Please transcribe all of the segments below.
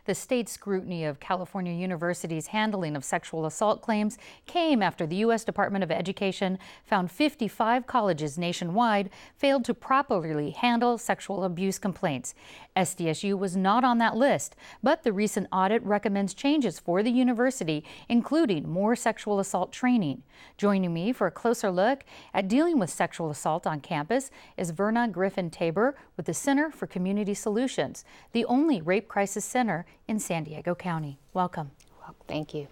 The state's scrutiny of California universities' handling of sexual assault claims came after the U.S. Department of Education found 55 colleges nationwide failed to properly handle sexual abuse complaints. SDSU was not on that list, but the recent audit recommends changes for the university, including more sexual assault training. Joining me for a closer look at dealing with sexual assault on campus is Verna Griffin-Tabor with the Center for Community Solutions, the only rape crisis center in San Diego County. Welcome. Well, thank you.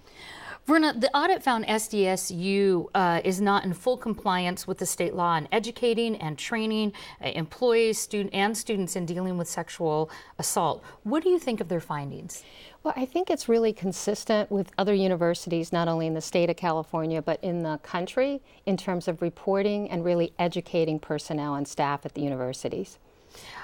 Verna, the audit found SDSU is not in full compliance with the state law on educating and training employees, students in dealing with sexual assault. What do you think of their findings? Well, I think it's really consistent with other universities, not only in the state of California, but in the country, in terms of reporting and really educating personnel and staff at the universities.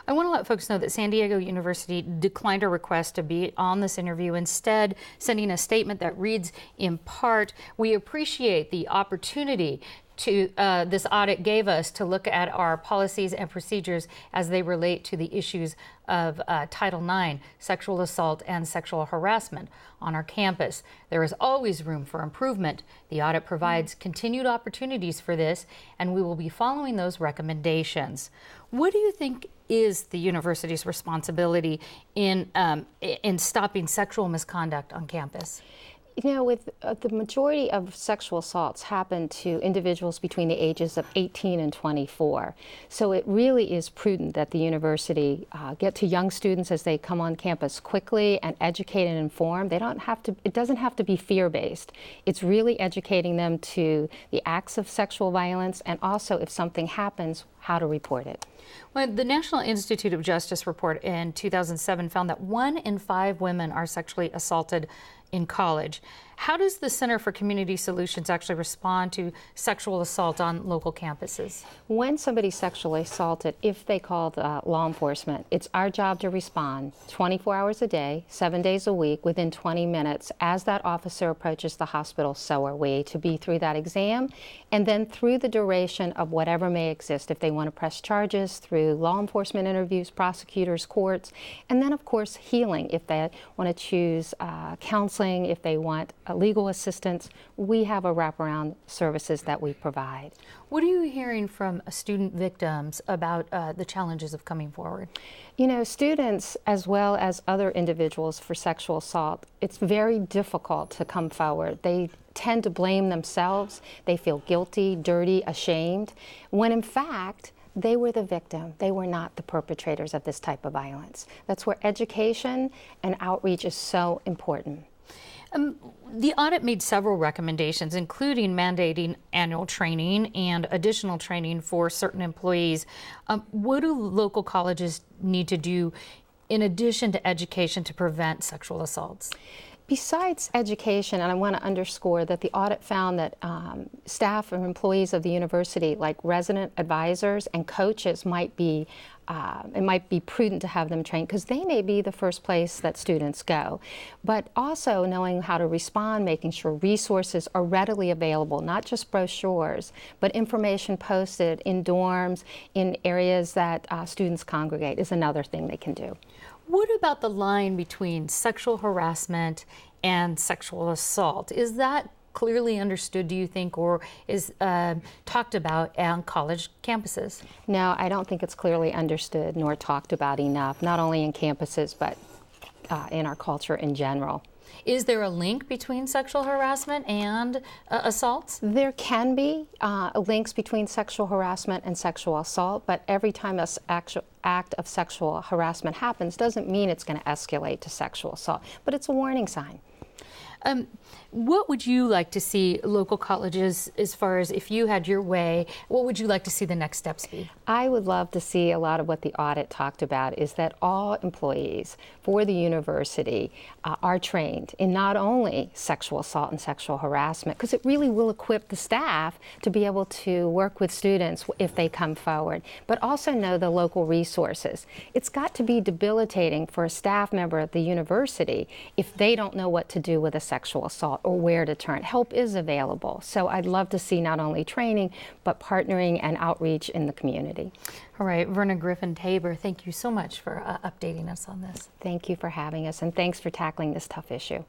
I want to let folks know that San Diego University declined a request to be on this interview, instead sending a statement that reads, in part, "We appreciate the opportunity to this audit gave us to look at our policies and procedures as they relate to the issues of Title IX, sexual assault and sexual harassment on our campus. There is always room for improvement. The audit provides continued opportunities for this, and we will be following those recommendations." What do you think is the university's responsibility in stopping sexual misconduct on campus? You know, with the majority of sexual assaults happen to individuals between the ages of 18 and 24. So it really is prudent that the university get to young students as they come on campus quickly and educate and inform. They don't have to, it doesn't have to be fear-based. It's really educating them to the acts of sexual violence and also, if something happens, how to report it. Well, the National Institute of Justice report in 2007 found that 1 in 5 women are sexually assaulted in college. How does the Center for Community Solutions actually respond to sexual assault on local campuses? When somebody's sexually assaulted, if they call law enforcement, it's our job to respond 24 hours a day, 7 days a week, within 20 minutes. As that officer approaches the hospital, so are we, to be through that exam, and then through the duration of whatever may exist, if they want to press charges, through law enforcement interviews, prosecutors, courts, and then of course healing, if they want to choose counseling, if they want legal assistance. We have a wraparound services that we provide. What are you hearing from student victims about the challenges of coming forward? You know, students as well as other individuals for sexual assault, it's very difficult to come forward. They tend to blame themselves. They feel guilty, dirty, ashamed, when in fact, they were the victim. They were not the perpetrators of this type of violence. That's where education and outreach is so important. The audit made several recommendations, including mandating annual training and additional training for certain employees. What do local colleges need to do in addition to education to prevent sexual assaults? Besides education, and I want to underscore that the audit found that staff and employees of the university, like resident advisors and coaches, it might be prudent to have them trained because they may be the first place that students go. But also knowing how to respond, making sure resources are readily available, not just brochures, but information posted in dorms, in areas that students congregate is another thing they can do. What about the line between sexual harassment and sexual assault? Is that clearly understood, do you think, or is talked about on college campuses? No, I don't think it's clearly understood nor talked about enough, not only in campuses, but in our culture in general. Is there a link between sexual harassment and assaults? There can be links between sexual harassment and sexual assault, but every time an act of sexual harassment happens doesn't mean it's going to escalate to sexual assault, but it's a warning sign. What would you like to see local colleges, as far as if you had your way, what would you like to see the next steps be? I would love to see a lot of what the audit talked about is that all employees for the university are trained in not only sexual assault and sexual harassment, because it really will equip the staff to be able to work with students if they come forward, but also know the local resources. It's got to be debilitating for a staff member at the university if they don't know what to do with a sexual assault or where to turn. Help is available. So I'd love to see not only training, but partnering and outreach in the community. All right, Verna Griffin-Tabor, thank you so much for updating us on this. Thank you for having us, and thanks for tackling this tough issue.